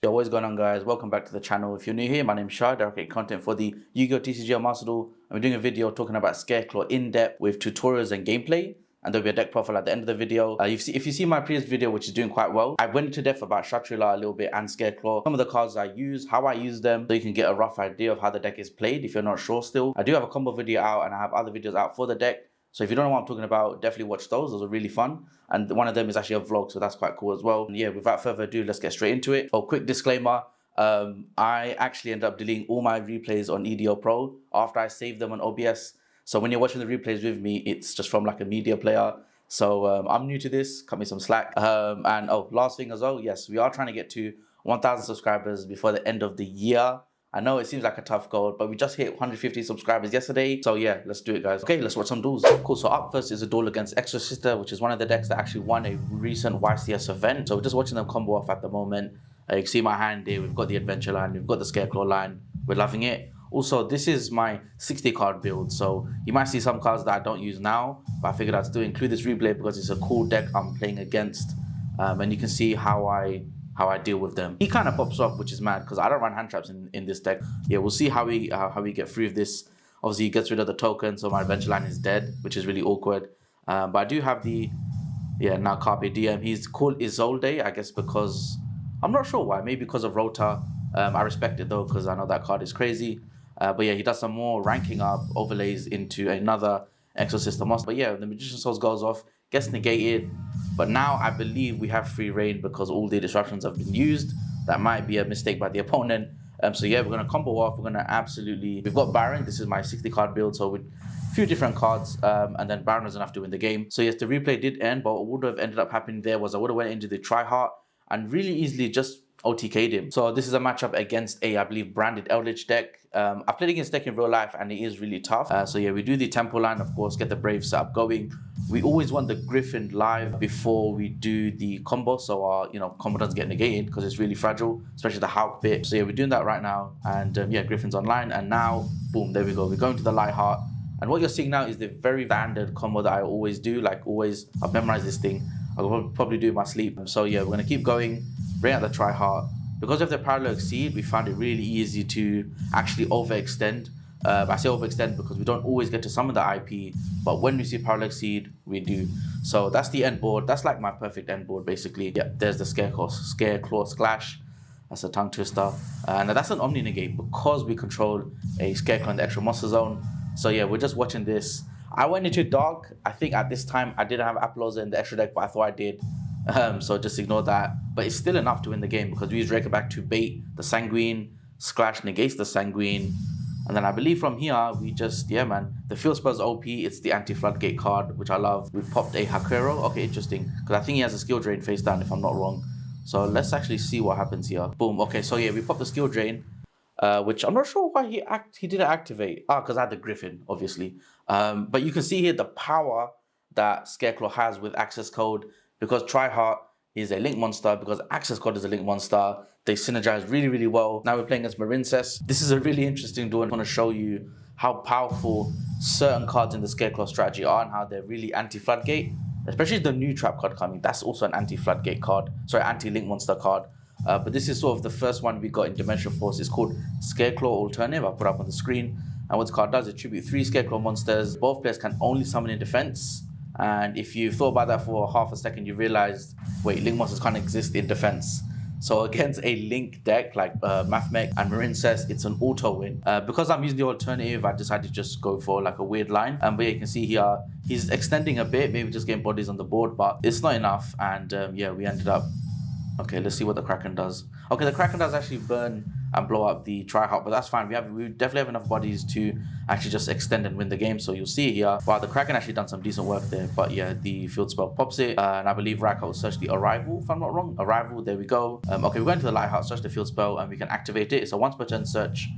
Yo, what is going on, guys? Welcome back to the channel. If you're new here, my name's Shah. I create content for the Yu-Gi-Oh! TCG Master Duel. I'm doing a video talking about Scareclaw in depth with tutorials and gameplay. And there'll be a deck profile at the end of the video. If you see my previous video, which is doing quite well, I went into depth about Shatrila a little bit and Scareclaw, some of the cards I use, how I use them, so you can get a rough idea of how the deck is played if you're not sure still. I do have a combo video out and I have other videos out for the deck. So if you don't know what I'm talking about, definitely watch those. Those are really fun. And one of them is actually a vlog, so that's quite cool as well. And yeah, without further ado, let's get straight into it. Oh, quick disclaimer. I actually ended up deleting all my replays on EDO Pro after I saved them on OBS. So when you're watching the replays with me, it's just from like a media player. So I'm new to this, cut me some slack. And oh, last thing as well, yes, we are trying to get to 1,000 subscribers before the end of the year. I know it seems like a tough goal, but we just hit 150 subscribers yesterday. So yeah, let's do it, guys. Okay, let's watch some duels. Cool, so up first is a duel against Exosister, which is one of the decks that actually won a recent YCS event. So we're just watching them combo off at the moment. You can see my hand here, we've got the Adventure line, we've got the Scareclaw line, we're loving it. Also, this is my 60 card build, so you might see some cards that I don't use now, but I figured I'd still include this replay because it's a cool deck I'm playing against, and you can see how I deal with them. He kind of pops up, which is mad because I don't run hand traps in this deck. Yeah, we'll see how we get through this. Obviously, he gets rid of the token, so my Adventure line is dead, which is really awkward. But I do have the now Carpe Diem. He's called Isolde, I guess because I'm not sure why. Maybe because of Rota. I respect it though because I know that card is crazy. But yeah, he does some more ranking up, overlays into another Exosister monster. But yeah, the Magician's Souls goes off, gets negated. But now I believe we have free reign because all the disruptions have been used. That might be a mistake by the opponent. So yeah, we're going to combo off. We're going to absolutely... We've got Baron. This is my 60 card build. So with a few different cards. And then Baron doesn't have to win the game. So yes, the replay did end. But what would have ended up happening there was I would have went into the Tri-Heart and really easily just OTK'd him. So this is a matchup against a, I believe, Branded Eldlich deck. I've played against deck in real life and it is really tough. So yeah, we do the Temple line, of course, get the Brave setup going. We always want the Griffin live before we do the combo, so our combo doesn't get negated because it's really fragile, especially the Hulk bit. So yeah, we're doing that right now, and yeah, Griffin's online, and now boom, there we go. We're going to the Lightheart, and what you're seeing now is the very standard combo that I always do. Like always, I've memorized this thing. I'll probably do it in my sleep. So yeah, we're gonna keep going, bring out the Tri-Heart. Because of the Parallel Exceed, we found it really easy to actually overextend. I say overextend because we don't always get to summon the IP, but when we see Parallel Exceed, we do. So that's the end board. That's like my perfect end board, basically. Yeah, there's the Scareclaw Splash. That's a tongue twister. And that's an Omni Negate because we control a Scareclaw in the extra monster zone. So yeah, we're just watching this. I went into Dark. I think at this time, I didn't have Apollosa in the extra deck, but I thought I did. So just ignore that. But it's still enough to win the game because we use Rakerback to bait the Sanguine. Splash negates the Sanguine. And then I believe from here, we just, yeah, man. The field spell's OP. It's the anti-floodgate card, which I love. We popped a Hakero. Okay, interesting. Because I think he has a skill drain face down, if I'm not wrong. So let's actually see what happens here. Boom. Okay, so yeah, we popped the skill drain, which I'm not sure why he didn't activate. Because I had the Griffin, obviously. But you can see here the power that Scareclaw has with access code. Because Tri-Heart is a link monster, because access code is a link monster, they synergize really, really well. Now we're playing against Marincess. This is a really interesting duel. I want to show you how powerful certain cards in the Scareclaw strategy are and how they're really anti-floodgate, especially the new trap card coming. That's also an anti-floodgate card, sorry, anti-link monster card. But this is sort of the first one we got in Dimensional Force. It's called Scareclaw Alternative. I'll put up on the screen. And what the card does, it tribute 3 Scareclaw monsters. Both players can only summon in defense. And if you thought about that for half a second, you realized, wait, Link monsters can't exist in defense. So against a Link deck like Mathmech and Marincess, it's an auto win. Because I'm using the alternative, I decided to just go for like a weird line. But yeah, you can see here, he's extending a bit, maybe just getting bodies on the board, but it's not enough. And yeah, we ended up... Okay, let's see what the Kraken does. Okay, the Kraken does actually burn and blow up the Tri-Heart, but that's fine. We definitely have enough bodies to actually just extend and win the game. So you'll see here, wow, the Kraken actually done some decent work there. But yeah, the field spell pops it, and I believe Raika will search the Arrival, if I'm not wrong. Arrival, there we go. Okay, we're going to the Lighthouse, search the field spell, and we can activate it. It's a once per turn search.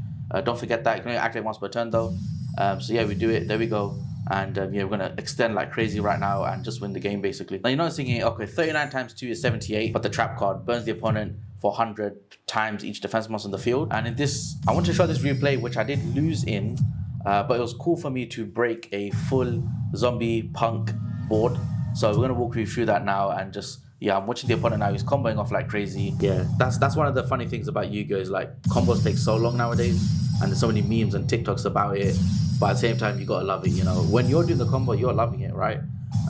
Don't forget that. You can only activate once per turn though. So yeah, we do it. There we go. And yeah, we're going to extend like crazy right now and just win the game, basically. Now, you're noticing here, okay, 39 times 2 is 78, but the trap card burns the opponent for 100 times each defense monster on the field. And in this, I want to show this replay, which I did lose in, but it was cool for me to break a full zombie punk board. So we're going to walk you through that now and just Yeah, I'm watching the opponent now. He's comboing off like crazy. Yeah, that's one of the funny things about Yu-Gi-Oh! Is like combos take so long nowadays, and there's so many memes and TikToks about it. But at the same time, you gotta love it. You know, when you're doing the combo, you're loving it, right?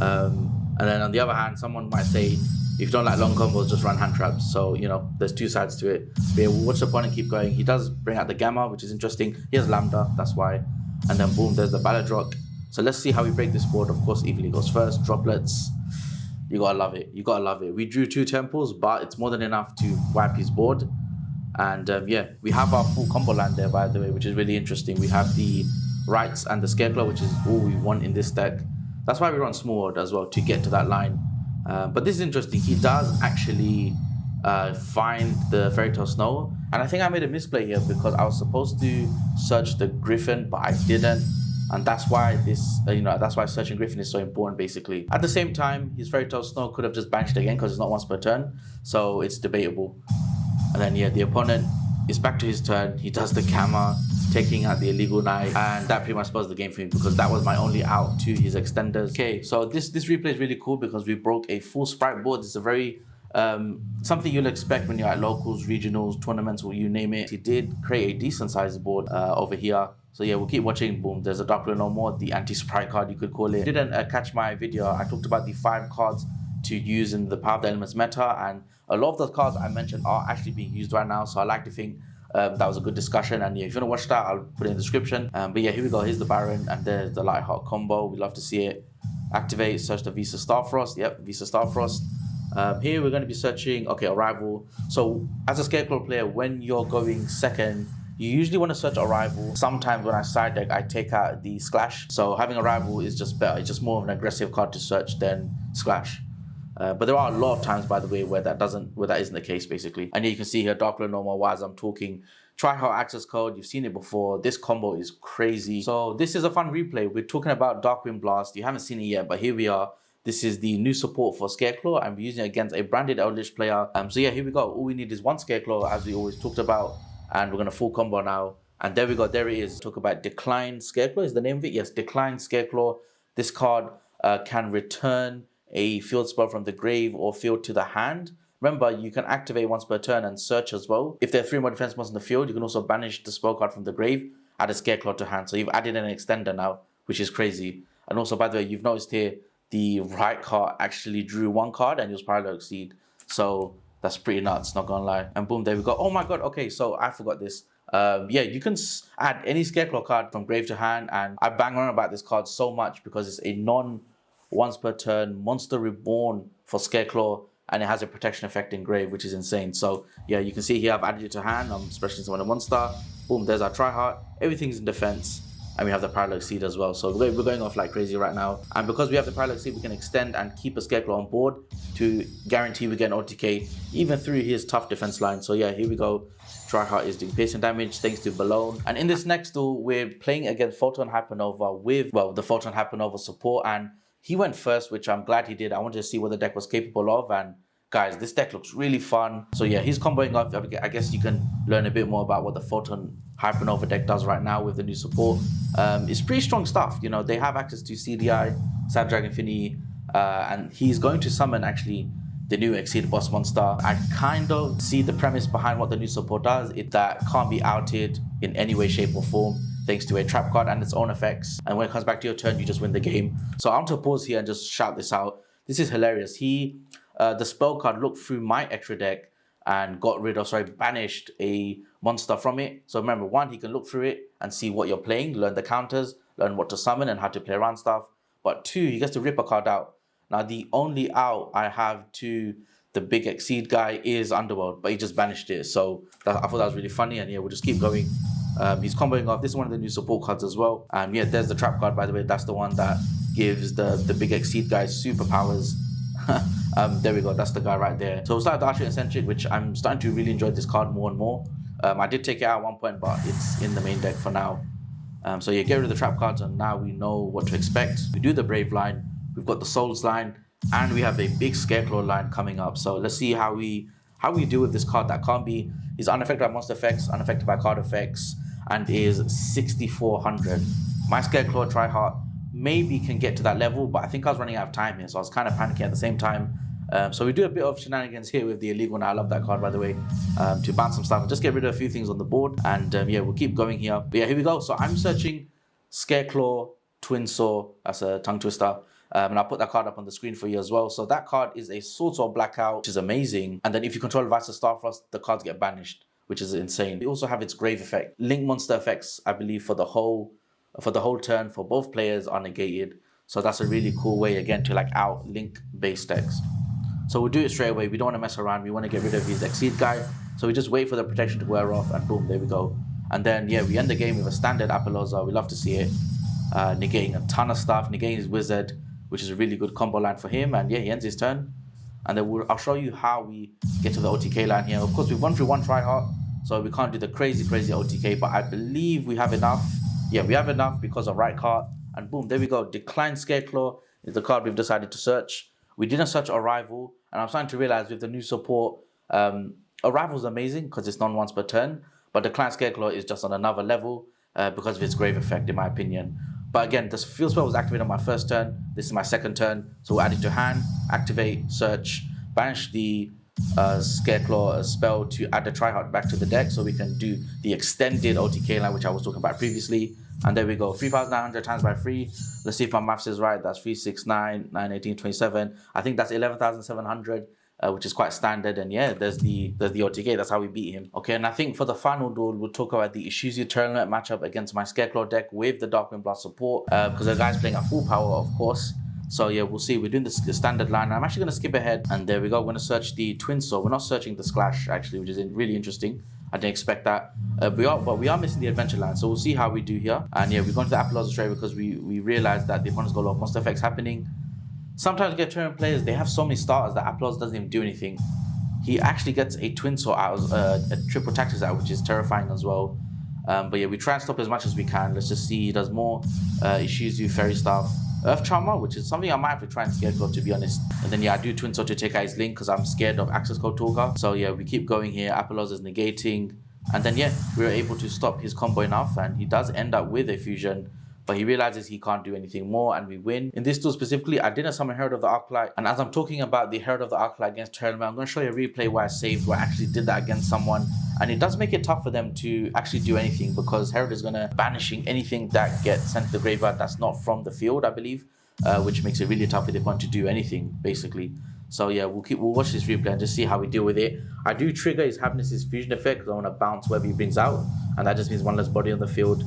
And then on the other hand, someone might say, if you don't like long combos, just run hand traps. So, you know, there's two sides to it. But yeah, we'll watch the opponent keep going. He does bring out the Gamma, which is interesting. He has Lambda, that's why. And then boom, there's the Baladrock. So let's see how we break this board. Of course, Evilly goes first. Droplets. You gotta love it. You gotta love it. We drew 2 temples, but it's more than enough to wipe his board. And yeah, we have our full combo land there, by the way, which is really interesting. We have the Sprights and the Scareclaw, which is all we want in this deck. That's why we run small world as well, to get to that line. But this is interesting. He does actually find the Fairy Tale Snow. And I think I made a misplay here because I was supposed to search the Griffin, but I didn't. And that's why this, that's why searching Griffin is so important, basically. At the same time, his Fairy Tale Snow could have just banished again because it's not once per turn. So it's debatable. And then, yeah, the opponent is back to his turn. He does the Gamma, taking out the Illegal Knight. And that pretty much spoils the game for me because that was my only out to his extenders. Okay, so this replay is really cool because we broke a full Sprite board. It's a very, something you'll expect when you're at locals, regionals, tournaments, or you name it. He did create a decent sized board over here. So yeah, we'll keep watching. Boom, there's a Dark Blue no more, the anti-sprite card, you could call it. Didn't catch my video. I talked about the 5 cards to use in the Power of the Elements meta, and a lot of those cards I mentioned are actually being used right now. So I like to think that was a good discussion. And yeah, if you want to watch that, I'll put it in the description. But yeah, here we go. Here's the Baron, and there's the Lightheart combo. We love to see it. Activate, search the Visa Starfrost. Yep, Visa Starfrost. Here we're going to be searching, okay, Arrival. So as a Scareclaw player, when you're going second, you usually want to search Arrival. Sometimes when I side deck, I take out the Splash. So having Arrival is just better. It's just more of an aggressive card to search than Splash. But there are a lot of times, by the way, where that isn't the case, basically. And here you can see here, Dark Blue Normal, as I'm talking. Tryhard access code, you've seen it before. This combo is crazy. So this is a fun replay. We're talking about Darkwind Blast. You haven't seen it yet, but here we are. This is the new support for Scareclaw, and we're using it against a Branded Eldlich player. So yeah, here we go. All we need is one Scareclaw, as we always talked about. And we're going to full combo now. And there we go. There it is. Talk about Decline Scareclaw is the name of it. Yes, Decline Scareclaw. This card can return a field spell from the grave or field to the hand. Remember, you can activate once per turn and search as well. If there are 3 more defense spells in the field, you can also banish the spell card from the grave, add a Scareclaw to hand. So you've added an extender now, which is crazy. And also, by the way, you've noticed here, the right card actually drew 1 card and it was Parallel Exceed. So that's pretty nuts, not gonna lie. And boom, there we go. Oh my god, okay, so I forgot this. Yeah, you can add any Scareclaw card from grave to hand, and I bang on about this card so much because it's a non-once per turn monster reborn for Scareclaw, and it has a protection effect in grave, which is insane. So yeah, you can see here I've added it to hand. I'm specially summon a monster. Boom, there's our Tryhard. Everything's in defense. And we have the Parallel Exceed as well. So we're going off like crazy right now. And because we have the Parallel Exceed, we can extend and keep a Scareclaw on board to guarantee we get an OTK even through his tough defense line. So yeah, here we go. Tryhard is doing piercing damage thanks to Balone. And in this next duel, we're playing against Photon Hypernova with, well, the Photon Hypernova support. And he went first, which I'm glad he did. I wanted to see what the deck was capable of. And guys, this deck looks really fun. So yeah, he's comboing off. I guess you can learn a bit more about what the Photon Hypernova deck does right now with the new support. It's pretty strong stuff. You know, they have access to CDI, Snapdragon Infinity, and he's going to summon actually the new Exceed Boss monster. I kind of see the premise behind what the new support does. It that can't be outed in any way, shape, or form, thanks to a trap card and its own effects. And when it comes back to your turn, you just win the game. So I want to pause here and just shout this out. This is hilarious. The spell card looked through my extra deck and banished a monster from it. So remember, 1, he can look through it and see what you're playing, learn the counters, learn what to summon and how to play around stuff. But 2, he gets to rip a card out. Now, the only out I have to the big Exceed guy is Underworld, but he just banished it. So I thought that was really funny, and yeah, we'll just keep going. He's comboing off. This is one of the new support cards as well. Yeah, there's the trap card, by the way. That's the one that gives the big Exceed guy superpowers. There we go, that's the guy right there. So we started the Archer Eccentric, which I'm starting to really enjoy this card more and more. I did take it out at one point, but it's in the main deck for now. So yeah, get rid of the trap cards, and now we know what to expect. We do the Brave line, we've got the Souls line, and we have a big Scareclaw line coming up. So let's see how we deal with this card that can't be. He's unaffected by monster effects, unaffected by card effects, and is 6,400. My Scareclaw Tryhard maybe can get to that level, but I think I was running out of time here, so I was kind of panicking at the same time. So we do a bit of shenanigans here with the illegal. Now I love that card, by the way, to bounce some stuff and just get rid of a few things on the board. And yeah, we'll keep going here. But yeah, here we go. So I'm searching Scareclaw Twinsaw. That's a tongue twister. And I'll put that card up on the screen for you as well. So that card is a Swordsaw Blackout, which is amazing. And then if you control Vice of Starfrost, the cards get banished, which is insane. We also have its Grave effect. Link monster effects, I believe, for the whole turn for both players are negated. So that's a really cool way, again, to like out Link based decks. So we'll do it straight away. We don't want to mess around. We want to get rid of his Exceed guy. So we just wait for the protection to wear off, and boom, there we go. And then, yeah, we end the game with a standard Apolloza. We love to see it. Negating a ton of stuff, negating his Wizard, which is a really good combo line for him. And yeah, he ends his turn. And then I'll show you how we get to the OTK line here. Of course, we've gone through one tryhard, so we can't do the crazy OTK, but I believe we have enough. Yeah, we have enough because of right card. And boom, there we go. Decline Scareclaw is the card we've decided to search. We didn't search Arrival, and I'm starting to realize with the new support, Arrival is amazing because it's non-once per turn, but Decline Scareclaw is just on another level because of its Grave effect, in my opinion. But again, this field spell was activated on my first turn. This is my second turn, so we'll add it to hand, activate, search, banish the Scareclaw spell to add the tryhard back to the deck, so we can do the extended OTK line, which I was talking about previously. And there we go, 3,900 times by 3. Let's see if my maths is right. That's 3, 6, 9, 9, 18, 27. I think that's 11,700, which is quite standard. And yeah, there's the OTK. That's how we beat him. Okay, and I think for the final duel, we'll talk about the Ishuzu Tearlaments matchup against my Scareclaw deck with the Darkwind Blast support, because the guy's playing at full power, of course. So yeah, we'll see. We're doing the standard line. I'm actually going to skip ahead. And there we go. We're going to search the Twinsaw. We're not searching the Splash, actually, which is really interesting. I didn't expect that. But we are missing the adventure line. So we'll see how we do here. And yeah, we're going to the Apolloza straight because we realized that the opponent's got a lot of monster effects happening. Sometimes we get tournament players, they have so many starters that Apolloza doesn't even do anything. He actually gets a Twinsaw out, a triple tactics out, which is terrifying as well. But yeah, we try and stop as much as we can. Let's just see. He does more Ishuzu fairy stuff. Earth Charmer, which is something I might have to try and Scareclaw, to be honest. And then yeah, I do Twinsaw to take out his Link because I'm scared of Access Code Talker. So yeah, we keep going here. Apolloza is negating. And then yeah, we were able to stop his combo enough, and he does end up with a fusion, but he realizes he can't do anything more, and we win. In this duel specifically, I didn't summon Herald of the Arclight, and as I'm talking about the Herald of the Arclight against Tearlaments, I'm going to show you a replay where I saved, where I actually did that against someone, and it does make it tough for them to actually do anything because Herald is going to banishing anything that gets sent to the graveyard that's not from the field, I believe, which makes it really tough for the opponent to do anything, basically. So yeah, we'll watch this replay and just see how we deal with it. I do trigger his Happiness's fusion effect because I want to bounce whatever he brings out, and that just means one less body on the field.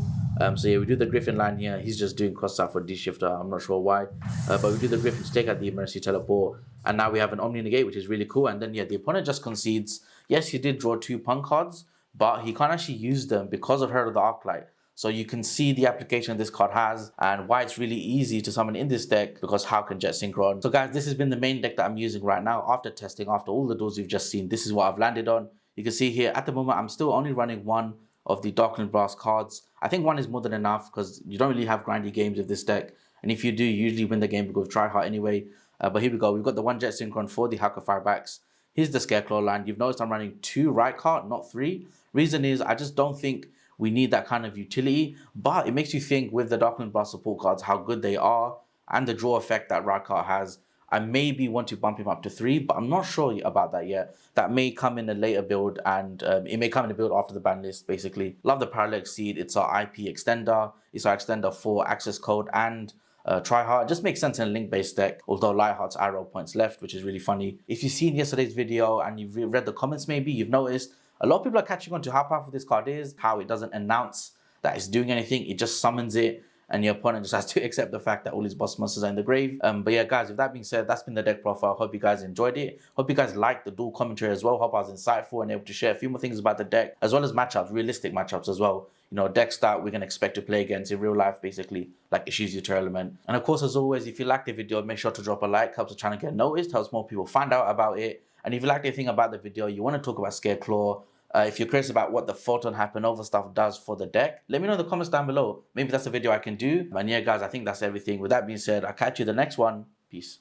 So yeah, we do the Griffin line here. He's just doing cross out for D-Shifter. I'm not sure why, but we do the Griffin to take out the emergency teleport, and now we have an Omni Negate, which is really cool. And then yeah, the opponent just concedes. Yes, he did draw 2 punk cards, but he can't actually use them because of Herald of the Arclight. So you can see the application this card has and why it's really easy to summon in this deck, because how can Jet Synchron? So guys, this has been the main deck that I'm using right now after testing, after all the duels you've just seen. This is what I've landed on. You can see here at the moment, I'm still only running 1 of the Darkwind Blast cards. I think 1 is more than enough because you don't really have grindy games with this deck. And if you do, you usually win the game with tryhard anyway. But here we go. We've got the 1 Jet Synchron for the Hacker Firebacks. Here's the Scareclaw line. You've noticed I'm running 2 right card, not 3. Reason is I just don't think we need that kind of utility, but it makes you think with the Darkwind Blast support cards how good they are and the draw effect that Radcart has. I maybe want to bump him up to 3, but I'm not sure about that yet. That may come in a later build, and it may come in a build after the ban list, basically. Love the Parallel Exceed. It's our IP extender. It's our extender for access code and tryhard. It just makes sense in a link-based deck, although Lightheart's arrow points left, which is really funny. If you've seen yesterday's video and you've read the comments, maybe you've noticed a lot of people are catching on to how powerful this card is, how it doesn't announce that it's doing anything. It just summons it, and your opponent just has to accept the fact that all his boss monsters are in the grave. But yeah, guys, with that being said, that's been the deck profile. Hope you guys enjoyed it. Hope you guys liked the dual commentary as well. Hope I was insightful and able to share a few more things about the deck, as well as matchups, realistic matchups as well. You know, decks that we can expect to play against in real life, basically, like Ishuzu Tearlaments. And of course, as always, if you liked the video, make sure to drop a like. Helps the channel get noticed, helps more people find out about it. And if you liked anything about the video, you want to talk about Scareclaw, if you're curious about what the Photon Hypernova stuff does for the deck, let me know in the comments down below. Maybe that's a video I can do. And yeah, guys, I think that's everything. With that being said, I'll catch you in the next one. Peace.